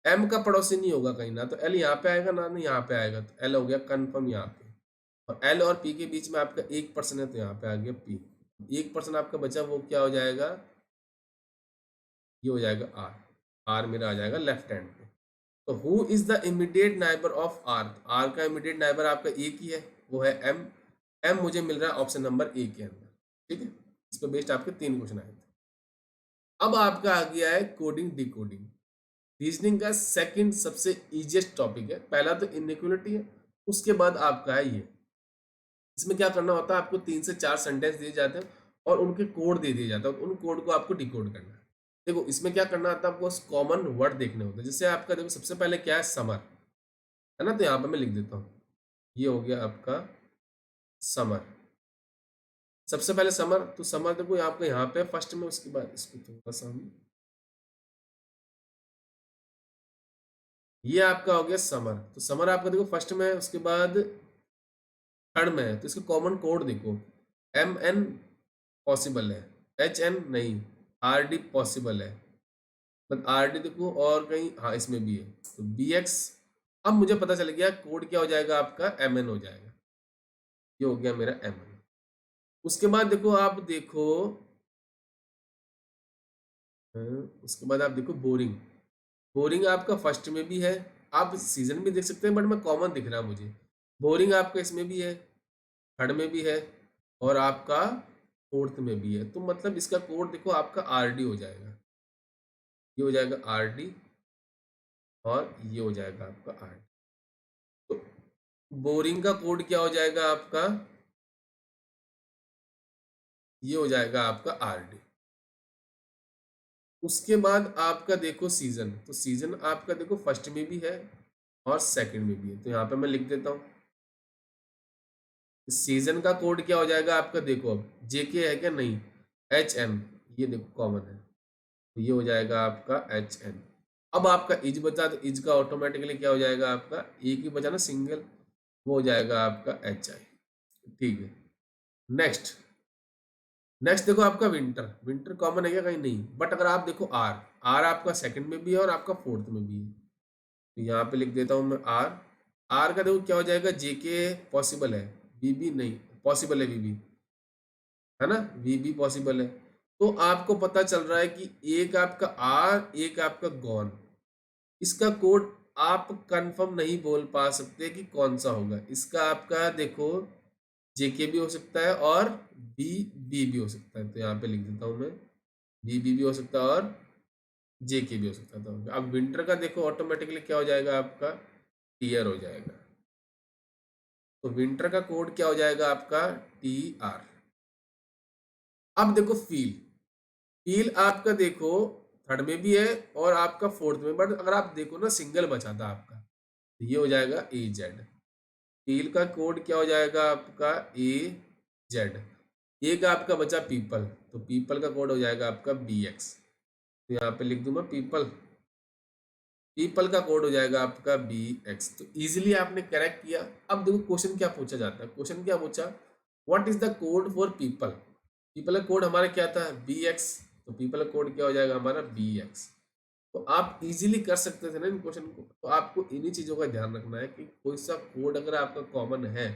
M का पड़ोसी नहीं होगा कहीं, ना तो एल यहाँ पे आएगा ना यहाँ पे आएगा, तो एल हो गया कंफर्म यहाँ पे। और एल और पी के बीच में आपका 1 पर्सन है, तो यहाँ पे आ गया पी। 1 पर्सन आपका बचा, वो क्या हो जाएगा, ये हो जाएगा आर। आर मेरा आ जाएगा लेफ्ट हैंड पे। तो who is the immediate neighbour of R, R का इमीडिएट नाइबर आपका एक ही है, वो है एम। एम मुझे मिल रहा है ऑप्शन नंबर ए के अंदर। ठीक है, इस पर बेस्ड आपके 3 क्वेश्चन आए थे। अब आपका आ गया है कोडिंग डिकोडिंग। रीजनिंग का सेकंड सबसे इजीएस्ट टॉपिक है। पहला तो इनइक्वालिटी है, उसके बाद आपका है ये। इसमें क्या करना होता है, आपको 3 से 4 सेंटेंस दिए जाते हैं और उनके कोड दे दिए जाते हैं, उन कोड को आपको डिकोड करना है। देखो इसमें क्या करना आता है, आपको कॉमन वर्ड देखने होते हैं। जैसे आपका देखो सबसे पहले क्या है, समर है ना, तो यहाँ पर मैं लिख देता हूँ, ये हो गया आपका समर। सबसे पहले समर, तो समर देखो आपको यहाँ पे फर्स्ट में, उसके बाद इसको थोड़ा सा ये आपका हो गया समर। तो समर आपका देखो फर्स्ट में है, उसके बाद थर्ड में है, तो इसका कॉमन कोड देखो, एम एन पॉसिबल है, एच एन नहीं, आर डी पॉसिबल है, बट आर डी देखो और कहीं, हाँ इसमें भी है, तो बी एक्स। अब मुझे पता चल गया कोड क्या हो जाएगा आपका, एम एन हो जाएगा, ये हो गया मेरा एम एन। उसके बाद देखो आप देखो, उसके बाद आप देखो बोरिंग। बोरिंग आपका फर्स्ट में भी है, आप सीजन भी देख सकते हैं, बट मैं कॉमन दिख रहा है मुझे। बोरिंग आपका इसमें भी है, थर्ड में भी है, और आपका फोर्थ में भी है। तो मतलब इसका कोड देखो आपका आर डी हो जाएगा, ये हो जाएगा आर डी, और ये हो जाएगा आपका आर डी। तो बोरिंग का कोड क्या हो जाएगा आपका, ये हो जाएगा आपका आर डी। उसके बाद आपका देखो सीजन, तो सीजन आपका देखो फर्स्ट में भी है और सेकंड में भी है, तो यहाँ पे मैं लिख देता हूँ। सीजन का कोड क्या हो जाएगा आपका, देखो अब जेके है क्या, नहीं, एच एम, ये देखो कॉमन है, तो ये हो जाएगा आपका एच एन। अब आपका इज बचा, तो इज का ऑटोमेटिकली क्या हो जाएगा आपका, एक ही बचा ना सिंगल, वो हो जाएगा आपका एच आई। ठीक है, नेक्स्ट। नेक्स्ट देखो आपका विंटर, विंटर कॉमन है क्या कहीं, नहीं, बट अगर आप देखो आर, आर आपका सेकंड में भी है और आपका फोर्थ में भी है, तो यहाँ पे लिख देता हूँ मैं आर। आर का देखो क्या हो जाएगा, जेके पॉसिबल है, बीबी नहीं पॉसिबल है, बीबी है ना, बीबी पॉसिबल है। तो आपको पता चल रहा है कि एक आपका आर, एक आपका गॉन। इसका कोड आप कंफर्म नहीं बोल पा सकते कि कौन सा होगा। इसका आपका देखो जेके भी हो सकता है और बी बी भी हो सकता है, तो यहाँ पे लिख देता हूँ मैं, बी भी हो सकता है और जेके भी हो सकता है। तो अब विंटर का देखो ऑटोमेटिकली क्या हो जाएगा आपका, टीयर हो जाएगा। तो विंटर का कोड क्या हो जाएगा आपका, टी आर। अब देखो फील, फील आपका देखो थर्ड में भी है और आपका फोर्थ में, बट अगर आप देखो ना सिंगल बचा था आपका, तो ये हो जाएगा ए जेड। फील का कोड क्या हो जाएगा आपका, ए जेड। एक आपका बचा पीपल, तो पीपल का कोड हो जाएगा आपका बी एक्स, तो यहाँ पे लिख दूं मैं पीपल। पीपल का कोड हो जाएगा आपका बी एक्स। तो इजीली आपने करेक्ट किया। अब देखो क्वेश्चन क्या पूछा जाता है, क्वेश्चन क्या पूछा, what is the code for people. People का कोड हमारा क्या था, बी एक्स। तो पीपल का कोड क्या हो जाएगा हमारा, बी एक्स। तो आप इजीली कर सकते थे ना इन क्वेश्चन को। तो आपको इन्हीं चीजों का ध्यान रखना है कि कोई सा कोड अगर आपका कॉमन है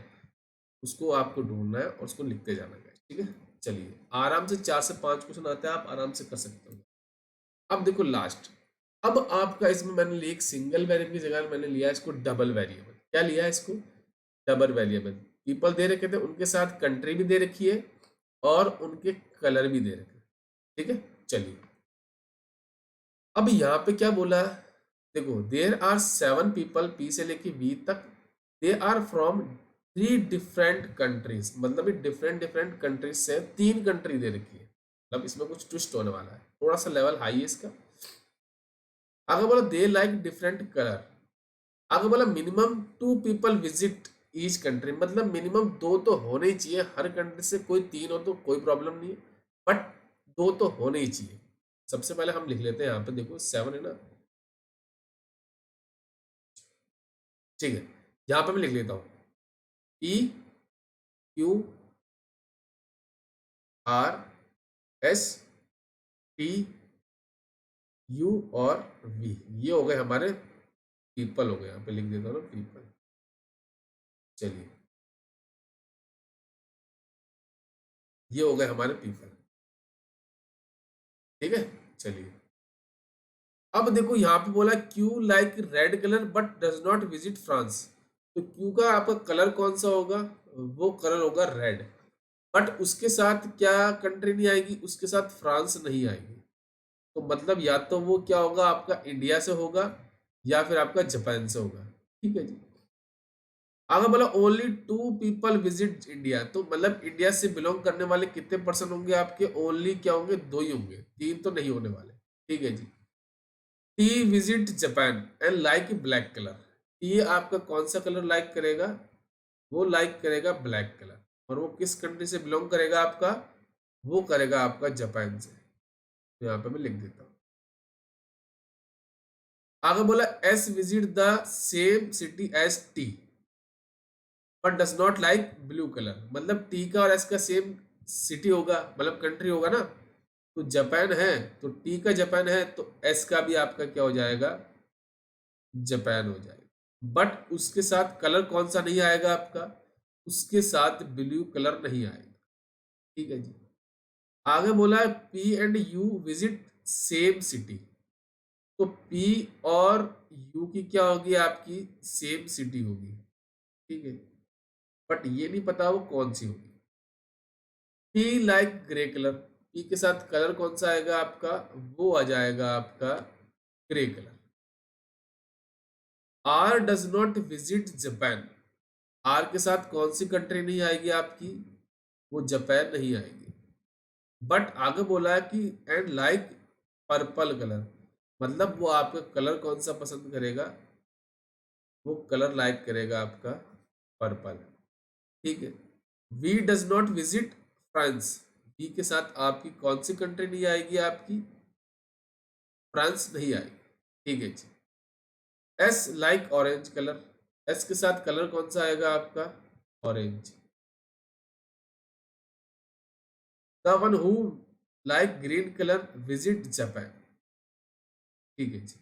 उसको आपको ढूंढना है और उसको लिखते जाना है, ठीक है। चलिए आराम से 4 से 5 क्वेश्चन आते हैं, आप आराम से कर सकते हो। अब देखो लास्ट, अब आपका इसमें मैंने लिया एक सिंगल वेरिएबल की जगह मैंने लिया इसको डबल वेरिएबल। क्या लिया है इसको, डबल वेरिएबल। पीपल दे रखे थे, उनके साथ कंट्री भी दे रखी है और उनके कलर भी दे रखे, ठीक है। चलिए अब यहाँ पे क्या बोला है, देखो देर आर 7 पीपल, पी से लेके वी तक, they are from 3 different countries. मतलब ये डिफरेंट डिफरेंट कंट्रीज से 3 कंट्री दे रखी है। मतलब इसमें कुछ ट्विस्ट होने वाला है, थोड़ा सा लेवल हाई है इसका। आगे बोला दे लाइक डिफरेंट कलर। आगे बोला minimum 2 people visit each country. मतलब मिनिमम 2 तो होने ही चाहिए हर कंट्री से, कोई 3 हो तो कोई प्रॉब्लम नहीं है, बट 2 तो होने ही चाहिए। सबसे पहले हम लिख लेते हैं यहाँ पे, देखो 7 है ना, ठीक है। यहाँ पे मैं लिख लेता हूँ P Q R S T you और वी, ये हो गए हमारे पीपल हो गए। यहाँ पे लिख देता हूँ ना पीपल। चलिए ये हो गए हमारे पीपल, ठीक है। चलिए अब देखो यहाँ पे बोला Q like red colour but does not visit France. तो क्यू का आपका कलर कौन सा होगा, वो कलर होगा रेड। बट उसके साथ क्या कंट्री नहीं आएगी, उसके साथ फ्रांस नहीं आएगी। तो मतलब या तो वो क्या होगा आपका इंडिया से होगा या फिर आपका जापान से होगा, ठीक है जी। आगे बोला ओनली 2 पीपल विजिट इंडिया। तो मतलब इंडिया से बिलोंग करने वाले कितने परसेंट होंगे आपके, ओनली क्या होंगे, 2 ही होंगे, 3 तो नहीं होने वाले, ठीक है जी। T visit Japan and like black colour. T आपका कौन सा कलर लाइक करेगा, वो लाइक करेगा ब्लैक कलर। और वो किस कंट्री से बिलोंग करेगा आपका, वो करेगा आपका जापान से। तो यहाँ पे मैं लिख देता हूँ। आगे बोला S visit the same city as T but does not like blue colour. मतलब टी का और एस का सेम सिटी होगा, मतलब कंट्री होगा ना। तो जापान है, तो टी का जापान है, तो एस का भी आपका क्या हो जाएगा, जापान हो जाएगा। बट उसके साथ कलर कौन सा नहीं आएगा आपका, उसके साथ ब्लू कलर नहीं आएगा, ठीक है जी। आगे बोला है P and you visit same city. तो पी और यू की क्या होगी आपकी, सेम सिटी होगी, ठीक है। बट ये नहीं पता वो कौन सी होगी। P like grey colour, P के साथ कलर कौन सा आएगा आपका, वो आ जाएगा आपका grey colour. R does not visit Japan, R के साथ कौन सी कंट्री नहीं आएगी आपकी, वो जापान नहीं आएगी। बट आगे बोला है कि एंड लाइक पर्पल कलर। मतलब वो आपका कलर कौन सा पसंद करेगा, वो कलर लाइक करेगा आपका पर्पल, ठीक है। V does not visit France, V के साथ आपकी कौन सी कंट्री नहीं आएगी आपकी, फ्रांस नहीं आएगी, ठीक है जी। S like orange colour, S के साथ कलर कौन सा आएगा आपका, orange. The one who like green colour visit Japan, ठीक है जी।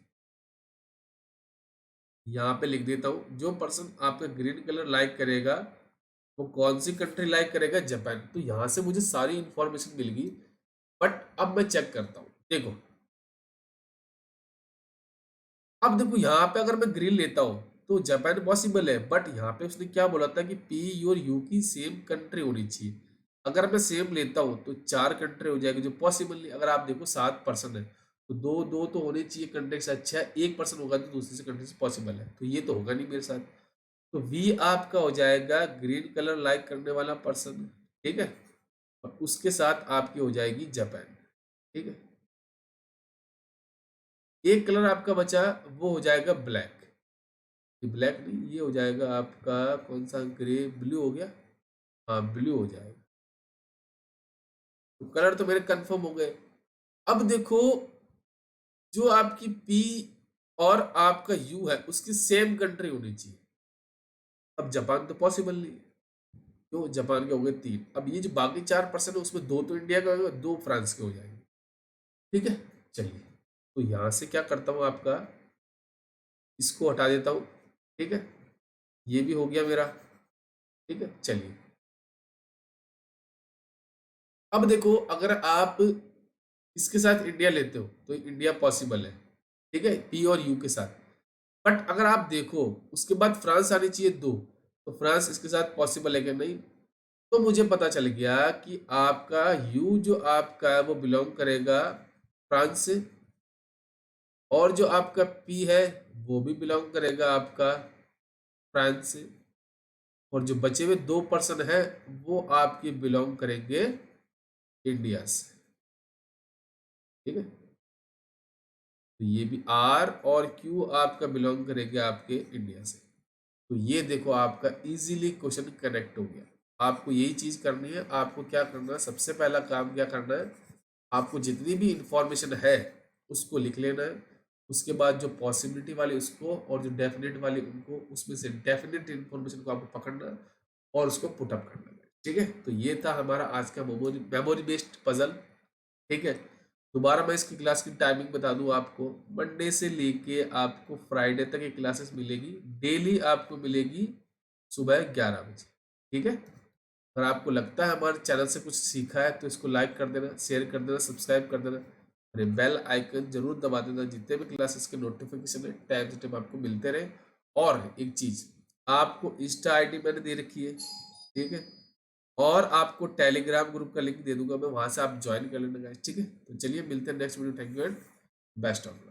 यहाँ पे लिख देता हूँ जो पर्सन आपका ग्रीन कलर लाइक करेगा वो कौन सी कंट्री लाइक करेगा, जापान। तो यहाँ से मुझे सारी इंफॉर्मेशन मिल गई। बट अब मैं चेक करता हूँ, देखो अब देखो यहाँ पे अगर मैं ग्रीन लेता हूँ तो जापान पॉसिबल है, बट यहाँ पे उसने क्या बोला था कि पी और यू की सेम कंट्री होनी चाहिए। अगर मैं सेम लेता हूँ तो 4 कंट्री हो जाएगी जो पॉसिबल नहीं। अगर आप देखो 7 पर्सन है तो दो दो तो होने चाहिए कंट्री से, अच्छा 1 पर्सन होगा तो दूसरी से कंट्री से पॉसिबल है, तो ये तो होगा नहीं मेरे साथ। तो वी आपका हो जाएगा ग्रीन कलर लाइक करने वाला पर्सन, ठीक है। और उसके साथ आपकी हो जाएगी जापान, ठीक है। एक कलर आपका बचा, वो हो जाएगा ब्लैक। ये ब्लैक नहीं, ये हो जाएगा आपका कौन सा, ग्रे ब्लू हो गया, हाँ ब्लू हो जाएगा। तो कलर तो मेरे कंफर्म हो गए। अब देखो जो आपकी पी और आपका यू है उसकी सेम कंट्री होनी चाहिए। अब जापान तो पॉसिबल नहीं है, क्यों? जापान के हो गए 3, अब ये जो बाकी 4% है उसमें 2 तो इंडिया के हो गए, 2 फ्रांस के हो जाएंगे। ठीक है, चलिए, तो यहां से क्या करता हूं, आपका इसको हटा देता हूं। ठीक है, ये भी हो गया मेरा। ठीक है, चलिए, अब देखो, अगर आप इसके साथ इंडिया लेते हो तो इंडिया पॉसिबल है। ठीक है, पी और यू के साथ। बट अगर आप देखो उसके बाद फ्रांस आनी चाहिए 2, तो फ्रांस इसके साथ पॉसिबल है कि नहीं? तो मुझे पता चल गया कि आपका यू जो आपका है वो बिलोंग करेगा फ्रांस से, और जो आपका पी है वो भी बिलोंग करेगा आपका फ्रांस से, और जो बचे हुए 2% है वो आपके बिलोंग करेंगे इंडिया से। ठीक है, तो ये भी आर और क्यू आपका बिलोंग करेंगे आपके इंडिया से। तो ये देखो आपका इजीली क्वेश्चन कनेक्ट हो गया। आपको यही चीज करनी है। आपको क्या करना है, सबसे पहला काम क्या करना है, आपको जितनी भी इंफॉर्मेशन है उसको लिख लेना है। उसके बाद जो पॉसिबिलिटी वाली उसको, और जो डेफिनेट वाली उनको, उसमें से डेफिनेट इंफॉर्मेशन को आपको पकड़ना है और उसको पुटअप करना है। ठीक है, तो ये था हमारा आज का मेमोरी बेस्ड पजल। ठीक है, दोबारा मैं इसकी क्लास की टाइमिंग बता दूं आपको, मंडे से लेके आपको फ्राइडे तक ये क्लासेस मिलेगी। डेली आपको मिलेगी सुबह 11 बजे। ठीक है, अगर आपको लगता है हमारे चैनल से कुछ सीखा है तो इसको लाइक कर देना, शेयर कर देना, सब्सक्राइब कर देना, अरे बेल आइकन जरूर दबा देना, जितने भी क्लासेस के नोटिफिकेशन है टाइम से टाइम आपको मिलते रहे। और एक चीज, आपको इंस्टा आईडी मैंने दे रखी है। ठीक है, और आपको टेलीग्राम ग्रुप का लिंक दे दूंगा मैं, वहां से आप ज्वाइन कर लेना गाइस। ठीक है, तो चलिए मिलते हैं next video. Thank you and best of.